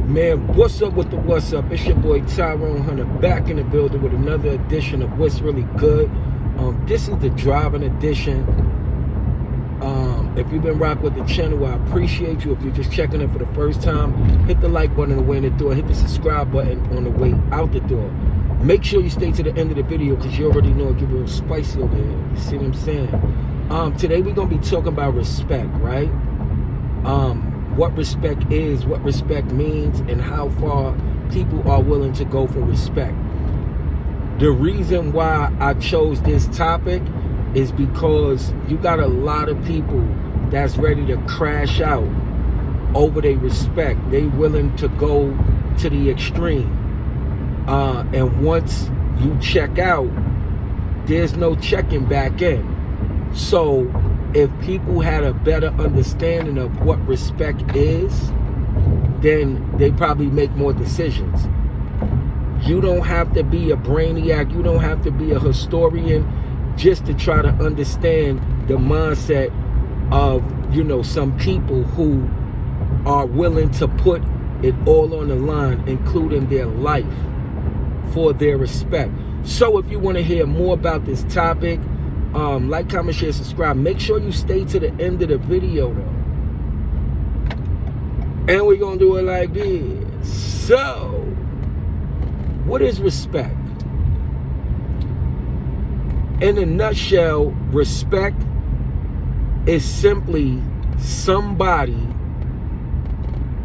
Man, what's up with the what's up? It's your boy Tyrone Hunter back in the building with another edition of What's Really Good. This is the driving edition. If you've been rocking with the channel, I appreciate you. If you're just checking in for the first time, hit the like button on the way in the door. Hit the subscribe button on the way out the door. Make sure you stay to the end of the video because you already know it gets real spicy over here. You see what I'm saying? Today we're going to be talking about respect, right? What respect is, what respect means, and how far people are willing to go for respect. The reason why I chose this topic is because you got a lot of people that's ready to crash out over their respect. They willing to go to the extreme. And once you check out, there's no checking back in. So if people had a better understanding of what respect is, then they probably make more decisions. You don't have to be a brainiac. You don't have to be a historian just to try to understand the mindset of, some people who are willing to put it all on the line, including their life, for their respect. So if you want to hear more about this topic, like, comment, share, subscribe. Make sure you stay to the end of the video, though. And we're going to do it like this. So, what is respect? In a nutshell, respect is simply somebody,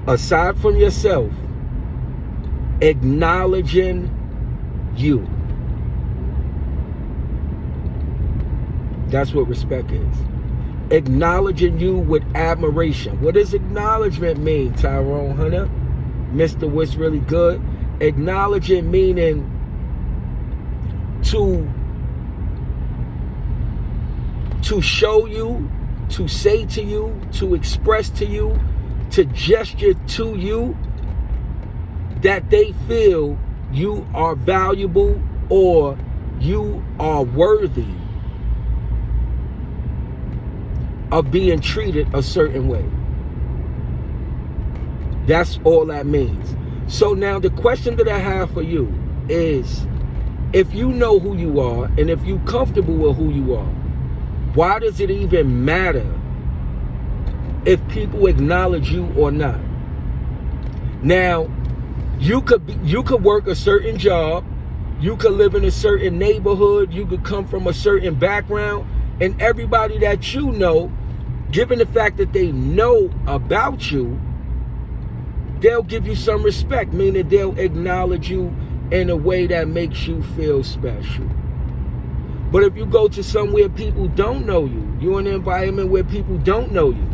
aside from yourself, acknowledging you. That's what respect is. Acknowledging you with admiration. What does acknowledgement mean, Tyrone Hunter? Mr. What's Really Good? Acknowledging meaning to show you, to say to you, to express to you, to gesture to you that they feel you are valuable or you are worthy of being treated a certain way. That's all that means. So now the question that I have for you is, if you know who you are and if you're comfortable with who you are, why does it even matter if people acknowledge you or not? Now, you could work a certain job, you could live in a certain neighborhood, you could come from a certain background, and everybody that you know, given the fact that they know about you, they'll give you some respect, meaning they'll acknowledge you in a way that makes you feel special. But if you go to somewhere people don't know you, you're in an environment where people don't know you,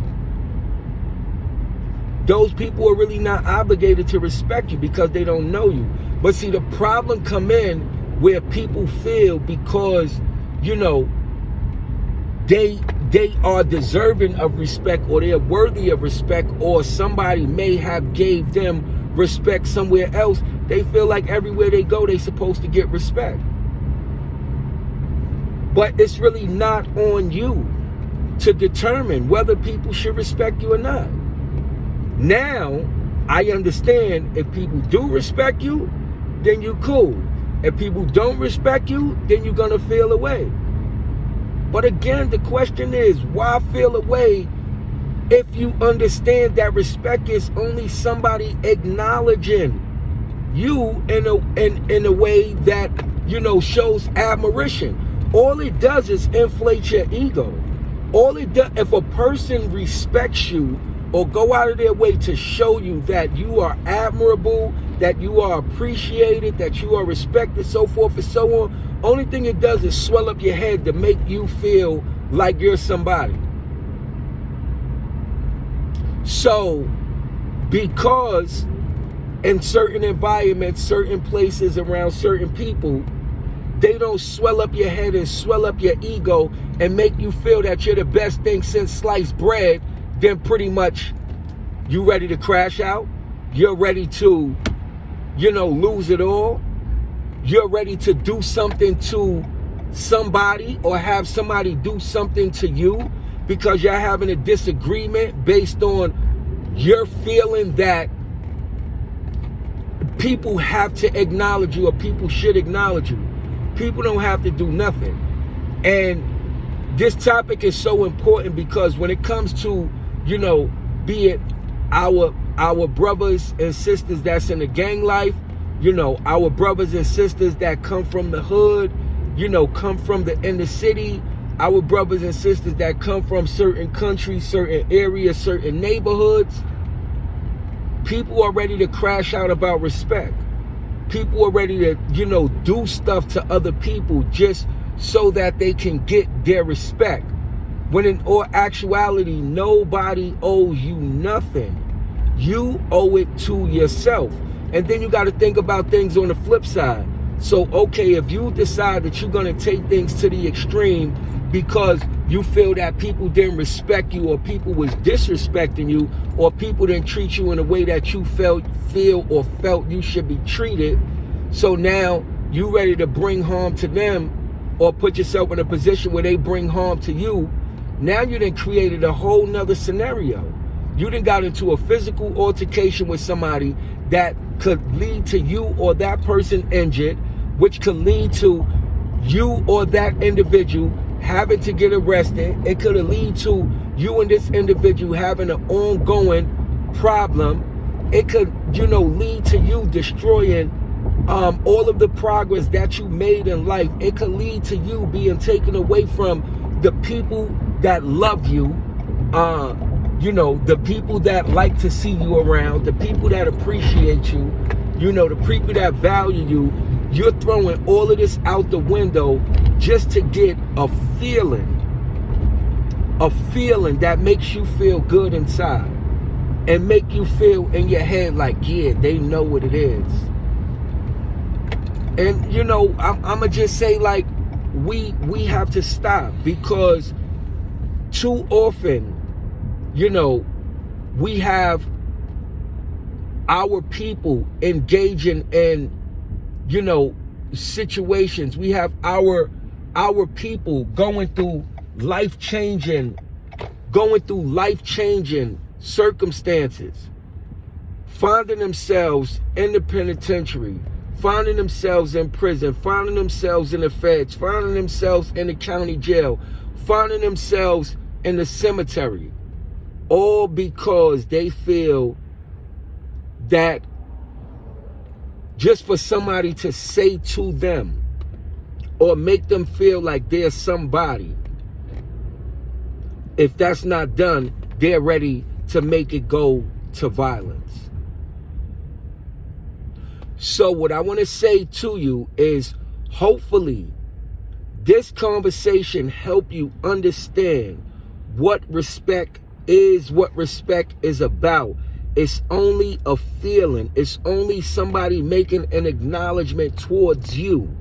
those people are really not obligated to respect you because they don't know you. But see, the problem come in where people feel because, they are deserving of respect, or they're worthy of respect, or somebody may have gave them respect somewhere else. They feel like everywhere they go, they're supposed to get respect. But it's really not on you to determine whether people should respect you or not. Now, I understand if people do respect you, then you're cool. If people don't respect you, then you're going to feel away. But again, the question is, why feel away if you understand that respect is only somebody acknowledging you in a way that, shows admiration? All it does is inflate your ego. All it does, if a person respects you or go out of their way to show you that you are admirable, that you are appreciated, that you are respected, so forth and so on, only thing it does is swell up your head to make you feel like you're somebody. So, because in certain environments, certain places, around certain people, they don't swell up your head and swell up your ego and make you feel that you're the best thing since sliced bread, then pretty much you ready to crash out. You're ready to, lose it all. You're ready to do something to somebody or have somebody do something to you because you're having a disagreement based on you're feeling that people have to acknowledge you, or people should acknowledge you. People don't have to do nothing. And this topic is so important because when it comes to, you know, be it our brothers and sisters that's in the gang life, you know, our brothers and sisters that come from the hood, you know, come from the inner city, our brothers and sisters that come from certain countries, certain areas, certain neighborhoods, people are ready to crash out about respect. People are ready to, you know, do stuff to other people just so that they can get their respect. When in all actuality, nobody owes you nothing. You owe it to yourself. And then you got to think about things on the flip side. So, okay, if you decide that you're going to take things to the extreme because you feel that people didn't respect you, or people was disrespecting you, or people didn't treat you in a way that you felt you should be treated, so now you ready to bring harm to them or put yourself in a position where they bring harm to you, now you done created a whole nother scenario. You done got into a physical altercation with somebody that could lead to you or that person injured, which could lead to you or that individual having to get arrested. It could lead to you and this individual having an ongoing problem. It could, you know, lead to you destroying all of the progress that you made in life. It could lead to you being taken away from the people that love you, you know, the people that like to see you around, the people that appreciate you, you know, the people that value you. You're throwing all of this out the window just to get a feeling that makes you feel good inside and make you feel in your head like, yeah, they know what it is. And, you know, I'm going to just say, like, we have to stop, because too often, you know, we have our people engaging in, you know, situations. We have our people going through life-changing circumstances, finding themselves in the penitentiary, finding themselves in prison, finding themselves in the feds, finding themselves in the county jail, finding themselves in the cemetery, all because they feel that just for somebody to say to them or make them feel like they're somebody, if that's not done, they're ready to make it go to violence. So what I want to say to you is, hopefully this conversation help you understand what respect is, what respect is about. It's only a feeling. It's only somebody making an acknowledgement towards you.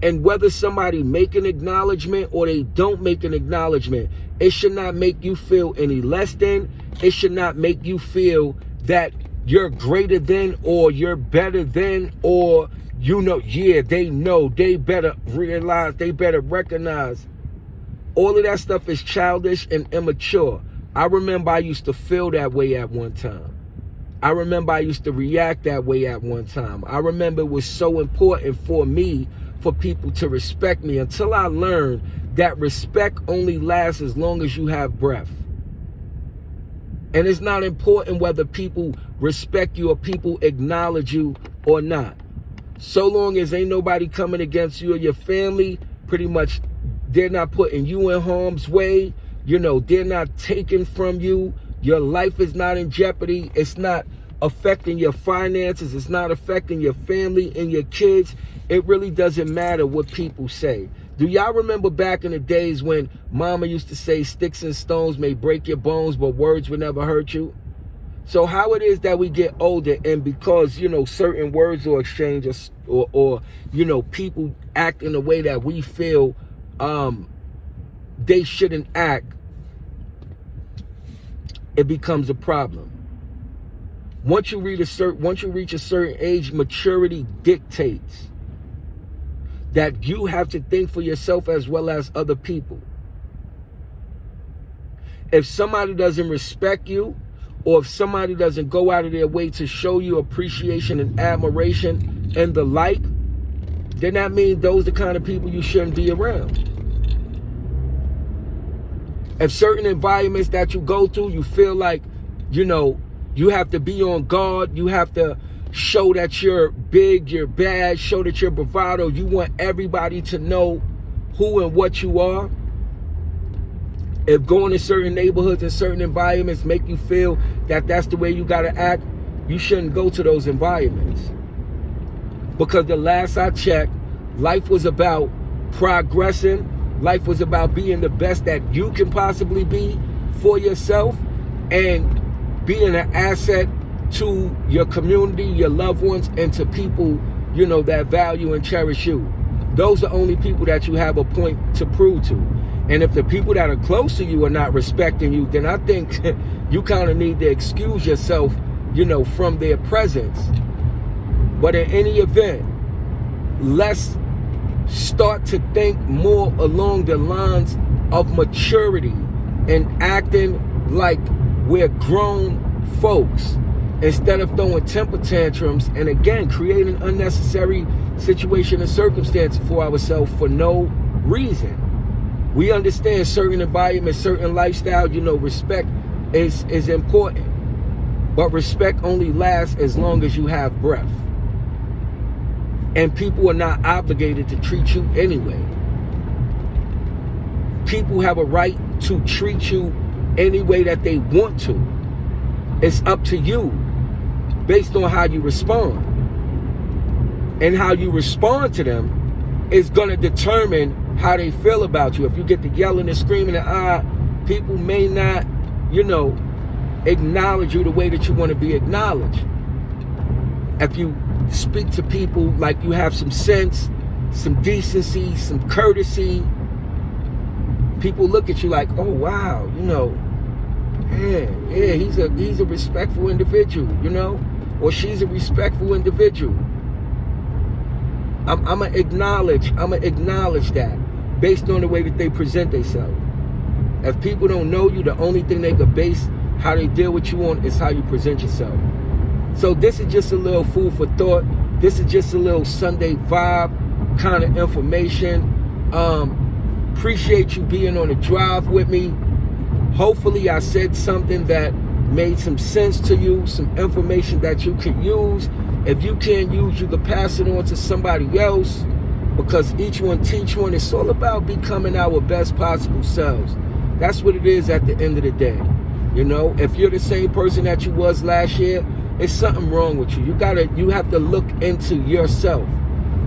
And whether somebody make an acknowledgement or they don't make an acknowledgement, it should not make you feel any less than. It should not make you feel that you're greater than, or you're better than, or, you know, yeah, they know, they better realize, they better recognize. All of that stuff is childish and immature. I remember I used to feel that way at one time. I remember I used to react that way at one time. I remember it was so important for me, for people to respect me, until I learned that respect only lasts as long as you have breath. And it's not important whether people respect you or people acknowledge you or not. So long as ain't nobody coming against you or your family, pretty much they're not putting you in harm's way. You know, they're not taking from you. Your life is not in jeopardy. It's not affecting your finances. It's not affecting your family and your kids. It really doesn't matter what people say. Do y'all remember back in the days when mama used to say sticks and stones may break your bones, but words will never hurt you? So how it is that we get older, and because, you know, certain words are exchanged, or you know, people act in a way that we feel they shouldn't act, it becomes a problem. Once you reach a certain age, maturity dictates that you have to think for yourself as well as other people. If somebody doesn't respect you, or if somebody doesn't go out of their way to show you appreciation and admiration and the like, then that means those are the kind of people you shouldn't be around. If certain environments that you go through, you feel like, you have to be on guard, you have to show that you're big, you're bad, show that you're bravado, you want everybody to know who and what you are. If going to certain neighborhoods and certain environments make you feel that that's the way you got to act, you shouldn't go to those environments. Because the last I checked, life was about progressing. Life was about being the best that you can possibly be for yourself and being an asset to your community, your loved ones, and to people, that value and cherish you. Those are only people that you have a point to prove to. And if the people that are close to you are not respecting you, then I think you kind of need to excuse yourself, from their presence. But in any event, let's start to think more along the lines of maturity and acting like we're grown folks instead of throwing temper tantrums and, again, creating unnecessary situation and circumstances for ourselves for no reason. We understand certain environments, certain lifestyle, respect is important. But respect only lasts as long as you have breath. And people are not obligated to treat you anyway. People have a right to treat you any way that they want to. It's up to you based on how you respond. And how you respond to them is going to determine how they feel about you. If you get to yelling and screaming and people may not, acknowledge you the way that you want to be acknowledged. If you speak to people like you have some sense, some decency, some courtesy, people look at you like, oh wow, he's a respectful individual, or she's a respectful individual. I'm gonna acknowledge that based on the way that they present themselves. If people don't know you, the only thing they could base how they deal with you on is how you present yourself. So this is just a little food for thought. This is just a little Sunday vibe kind of information. Appreciate you being on the drive with me. Hopefully I said something that made some sense to you, some information that you could use. If you can't use, you could pass it on to somebody else, because each one teach one. It's all about becoming our best possible selves. That's what it is at the end of the day. If you're the same person that you was last year, it's something wrong with you. You have to look into yourself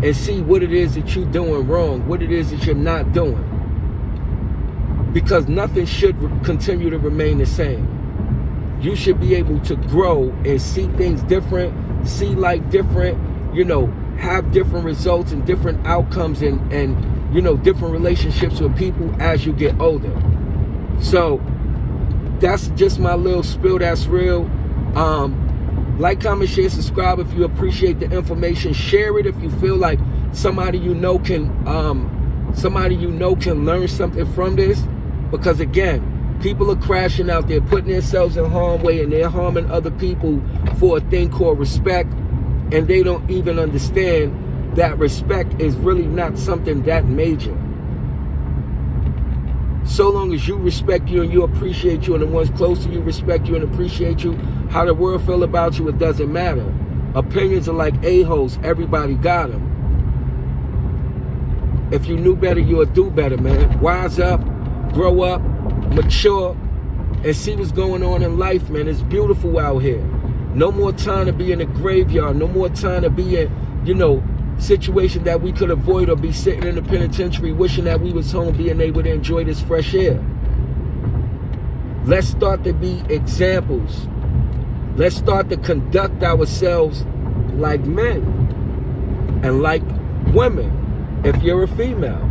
and see what it is that you're doing wrong, what it is that you're not doing. Because nothing should continue to remain the same. You should be able to grow and see things different, see life different, have different results and different outcomes and different relationships with people as you get older. So that's just my little spill that's real. Like, comment, share, subscribe if you appreciate the information. Share it if you feel like somebody can learn something from this. Because again, people are crashing out there, putting themselves in harm's way, and they're harming other people for a thing called respect. And they don't even understand that respect is really not something that major. So long as you respect you and you appreciate you, and the ones close to you respect you and appreciate you, how the world feel about you, it doesn't matter. Opinions are like a-holes. Everybody got them. If you knew better, you would do better, man. Wise up, grow up, mature, and see what's going on in life, man. It's beautiful out here. No more time to be in the graveyard. No more time to be in, situation that we could avoid, or be sitting in the penitentiary wishing that we was home, being able to enjoy this fresh air. Let's start to be examples. Let's start to conduct ourselves like men and like women if you're a female.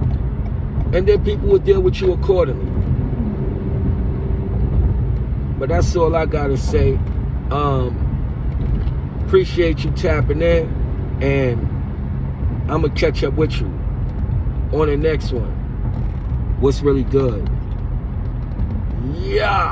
And then people will deal with you accordingly. But that's all I gotta say. Appreciate you tapping in, and I'm gonna catch up with you on the next one. What's really good? Yeah.